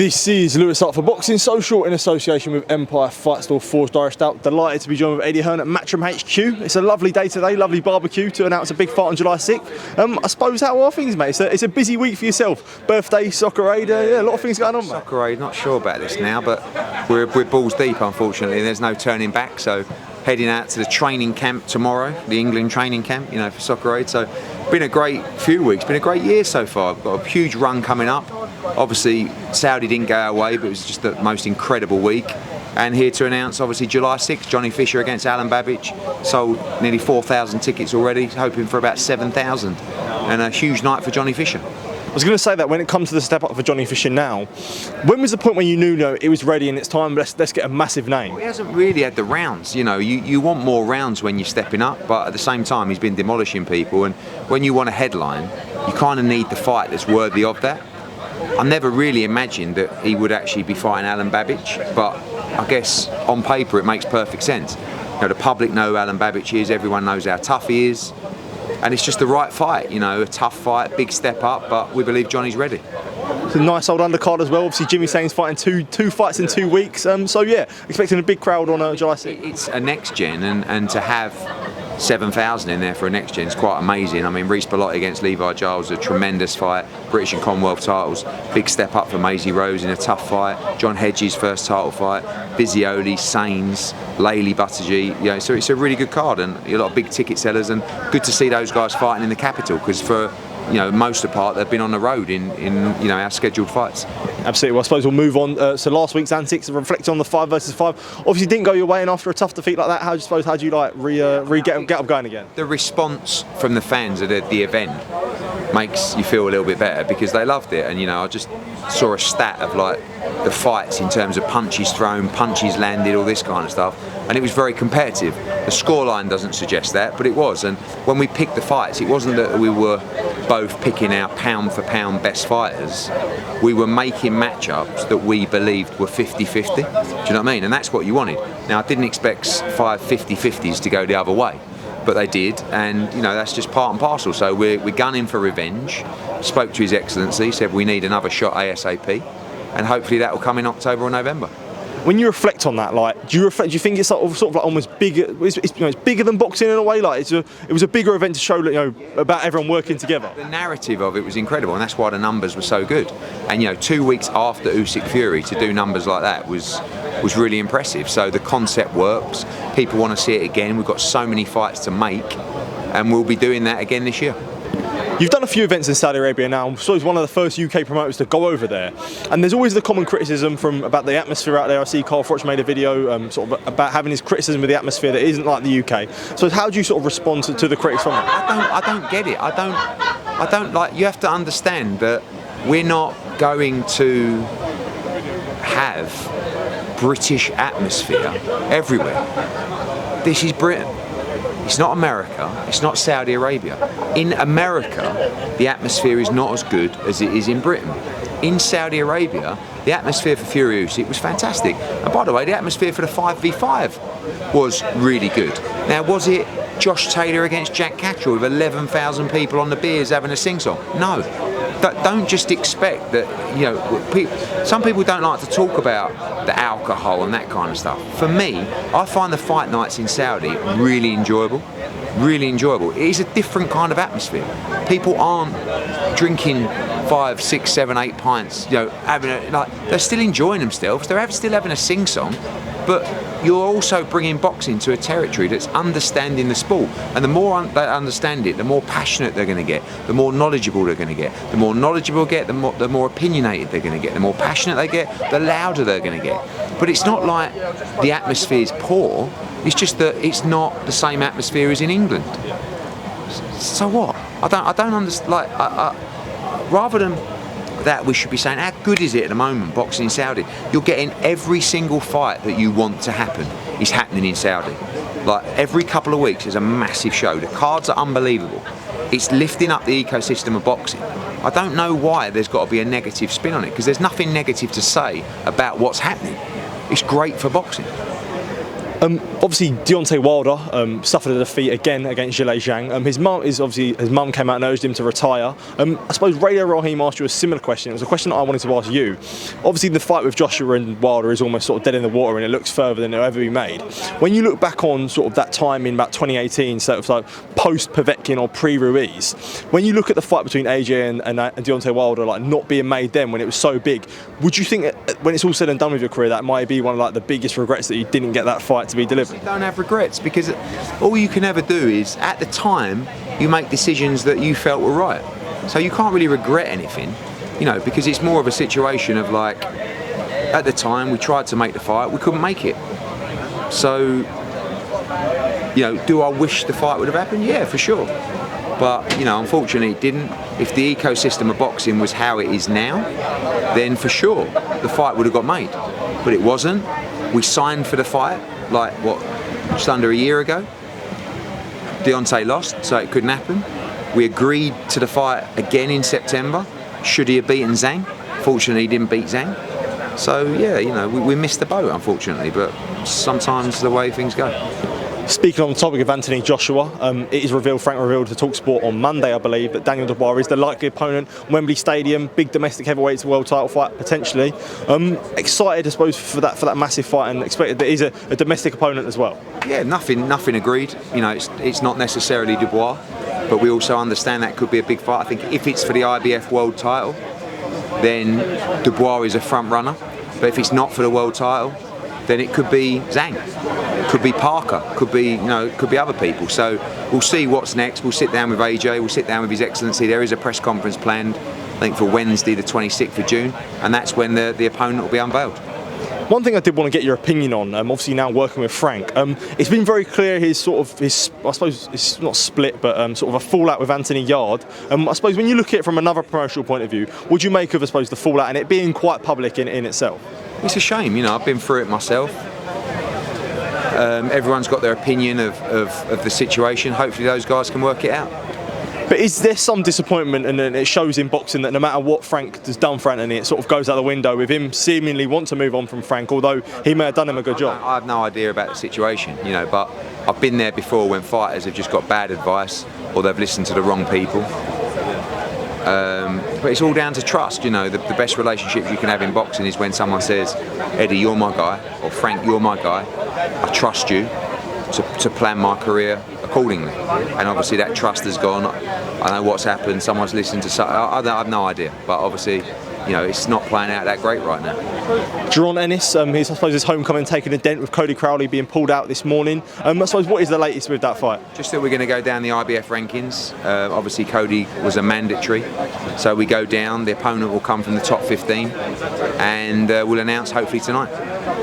This is Lewis Hart for Boxing Social in association with Empire Fight Store Forged Irish Stout. Delighted to be joined with Eddie Hearn at Matchroom HQ. It's a lovely day today, lovely barbecue to announce a big fight on July 6th. I suppose, how are things, mate? It's a busy week for yourself. Birthday, soccer aid, yeah, a lot of things going on, mate. Soccer aid, not sure about this now, but we're balls deep, unfortunately. There's no turning back, so heading out to the training camp tomorrow, the England training camp, you know, for soccer aid. So been a great few weeks, been a great year so far. We've got a huge run coming up. Obviously, Saudi didn't go our way, but it was just the most incredible week. And here to announce, obviously, July 6th, Johnny Fisher against Alen Babic. Sold nearly 4,000 tickets already, hoping for about 7,000. And a huge night for Johnny Fisher. I was going to say that when it comes to the step up for Johnny Fisher now, when was the point when you knew, it was ready and it's time, let's get a massive name? Well, he hasn't really had the rounds, you know, you want more rounds when you're stepping up, but at the same time he's been demolishing people, and when you want a headline, you kind of need the fight that's worthy of that. I never really imagined that he would actually be fighting Alen Babic, but I guess on paper it makes perfect sense. You know, the public know who Alen Babic is, everyone knows how tough he is. And it's just the right fight, you know, a tough fight, big step up, but we believe Johnny's ready. It's a nice old undercard as well. Obviously, Jimmy Sain's fighting two fights in 2 weeks. So yeah, expecting a big crowd on July 6th. It's a next gen, and to have 7,000 in there for a next gen is quite amazing. I mean, Reece Bellotti against Levi Giles, a tremendous fight. British and Commonwealth titles, big step up for Maisie Rose in a tough fight. John Hedges' first title fight. Bizioli, Sains, Laylee Buttigieg. You know, so it's a really good card, and a lot of big ticket sellers, and good to see those guys fighting in the capital, because for most of the part they've been on the road in our scheduled fights. Absolutely. Well, I suppose we'll move on. So last week's antics, reflecting on the 5 versus 5. Obviously didn't go your way, and after a tough defeat like that, how do you like get up going again? The response from the fans at the event makes you feel a little bit better, because they loved it. And I just saw a stat of like the fights in terms of punches thrown, punches landed, all this kind of stuff, and it was very competitive. The scoreline doesn't suggest that, but it was. And when we picked the fights, it wasn't that we were both picking our pound for pound best fighters. We were making matchups that we believed were 50-50. Do you know what I mean? And that's what you wanted. Now, I didn't expect 5 50-50s to go the other way, but they did, and that's just part and parcel. So we're gunning for revenge. Spoke to His Excellency, said we need another shot ASAP, and hopefully that will come in October or November. When you reflect on that, do you think it's sort of like almost bigger? It's bigger than boxing in a way. Like it was a bigger event to show about everyone working together. The narrative of it was incredible, and that's why the numbers were so good. And 2 weeks after Usyk Fury, to do numbers like that was really impressive. So the concept works. People want to see it again. We've got so many fights to make, and we'll be doing that again this year. You've done a few events in Saudi Arabia now, so it's one of the first UK promoters to go over there. And there's always the common criticism about the atmosphere out there. I see Carl Froch made a video sort of about having his criticism of the atmosphere that isn't like the UK. So how do you sort of respond to the critics from that? I don't get it. I don't like. You have to understand that we're not going to have British atmosphere everywhere. This is Britain. It's not America, it's not Saudi Arabia. In America, the atmosphere is not as good as it is in Britain. In Saudi Arabia, the atmosphere for Fury Usyk was fantastic. And by the way, the atmosphere for the 5v5 was really good. Now, was it Josh Taylor against Jack Catterall with 11,000 people on the beers having a sing-song? No. Don't just expect that, some people don't like to talk about the alcohol and that kind of stuff. For me, I find the fight nights in Saudi really enjoyable. Really enjoyable. It is a different kind of atmosphere. People aren't drinking 5, 6, 7, 8 pints, they're still enjoying themselves. They're still having a sing-song, but you're also bringing boxing to a territory that's understanding the sport. And the more they understand it, the more passionate they're going to get, the more knowledgeable they're going to get. The more knowledgeable they get, the more opinionated they're going to get. The more passionate they get, the louder they're going to get. But it's not like the atmosphere is poor. It's just that it's not the same atmosphere as in England. So what? I don't understand. Rather than that, we should be saying, how good is it at the moment, boxing in Saudi? You're getting every single fight that you want to happen is happening in Saudi. Like every couple of weeks there's a massive show. The cards are unbelievable. It's lifting up the ecosystem of boxing. I don't know why there's got to be a negative spin on it, because there's nothing negative to say about what's happening. It's great for boxing. Obviously, Deontay Wilder suffered a defeat again against Zhilei Zhang. His mum came out and urged him to retire. I suppose Radio Raheem asked you a similar question. It was a question that I wanted to ask you. Obviously, the fight with Joshua and Wilder is almost sort of dead in the water, and it looks further than it'll ever be made. When you look back on sort of that time in about 2018, sort of like post Povetkin or pre Ruiz, when you look at the fight between AJ and Deontay Wilder, like not being made then when it was so big, would you think when it's all said and done with your career, that might be one of like the biggest regrets that you didn't get that fight to be delivered? You don't have regrets, because all you can ever do is, at the time, you make decisions that you felt were right. So you can't really regret anything, you know, because it's more of a situation of like, at the time we tried to make the fight, we couldn't make it. So, you know, do I wish the fight would have happened? Yeah, for sure. But, you know, unfortunately it didn't. If the ecosystem of boxing was how it is now, then for sure the fight would have got made. But it wasn't. We signed for the fight, like, what, just under a year ago. Deontay lost, so it couldn't happen. We agreed to the fight again in September. Should he have beaten Zhang? Fortunately, he didn't beat Zhang. So, yeah, you know, we missed the boat, unfortunately, but sometimes the way things go. Speaking on the topic of Anthony Joshua, it is Frank revealed to TalkSport on Monday, I believe, that Daniel Dubois is the likely opponent. Wembley Stadium, big domestic heavyweights world title fight potentially. Excited, I suppose, for that massive fight, and expected that he's a domestic opponent as well. Yeah, nothing agreed. You know, it's not necessarily Dubois, but we also understand that could be a big fight. I think if it's for the IBF world title, then Dubois is a front runner. But if it's not for the world title, then it could be Zhang, could be Parker, could be other people. So we'll see what's next. We'll sit down with AJ, we'll sit down with His Excellency. There is a press conference planned, I think, for Wednesday the 26th of June, and that's when the opponent will be unveiled. One thing I did want to get your opinion on, obviously now working with Frank, it's been very clear his I suppose it's not split, but sort of a fallout with Anthony Yarde. I suppose when you look at it from another promotional point of view, what do you make of, I suppose, the fallout and it being quite public in itself? It's a shame, you know, I've been through it myself. Everyone's got their opinion of the situation. Hopefully those guys can work it out. But is there some disappointment, and it shows in boxing, that no matter what Frank has done for Anthony, it sort of goes out the window with him seemingly want to move on from Frank, although he may have done him a good job? I have no idea about the situation, you know, but I've been there before when fighters have just got bad advice or they've listened to the wrong people. But it's all down to trust, you know. The best relationships you can have in boxing is when someone says, Eddie, you're my guy, or Frank, you're my guy, I trust you to plan my career accordingly. And obviously that trust has gone. I know what's happened, someone's listened to something, I have no idea, but obviously, you know, it's not playing out that great right now. Jaron Ennis, I suppose his homecoming taking a dent with Cody Crowley being pulled out this morning. I suppose, what is the latest with that fight? Just that we're going to go down the IBF rankings. Obviously Cody was a mandatory, so we go down, the opponent will come from the top 15, and we'll announce hopefully tonight.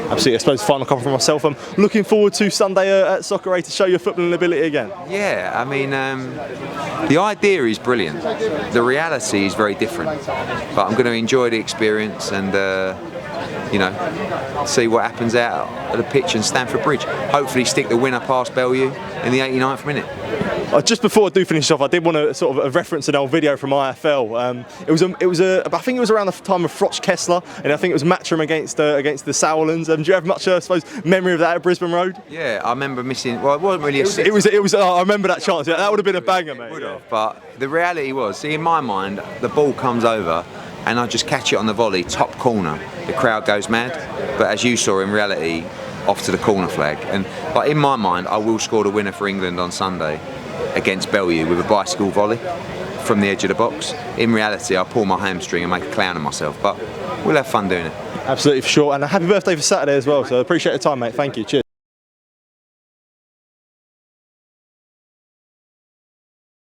Absolutely. I suppose final comment from myself, I'm looking forward to Sunday at Soccer A to show your footballing ability again. Yeah, I mean, the idea is brilliant. The reality is very different, but I'm going to enjoy the experience and you know, see what happens out at the pitch in Stamford Bridge. Hopefully stick the winner past Bellew in the 89th minute. Just before I do finish off, I did want to sort of reference an old video from IFL. I think it was around the time of Froch Kessler, and I think it was Matchroom against the Sauerlands. Do you have much, I suppose, memory of that at Brisbane Road? Yeah, I remember missing. Well, it wasn't really It was. I remember that chance. Yeah, that would have been a banger, mate. Would have. But the reality was, see, in my mind, the ball comes over, and I just catch it on the volley, top corner. The crowd goes mad. But as you saw, in reality, off to the corner flag. But in my mind, I will score the winner for England on Sunday against Bellew with a bicycle volley from the edge of the box. In reality, I'll pull my hamstring and make a clown of myself, but we'll have fun doing it. Absolutely, for sure. And a happy birthday for Saturday as well, so I appreciate the time, mate. Thank you. Cheers.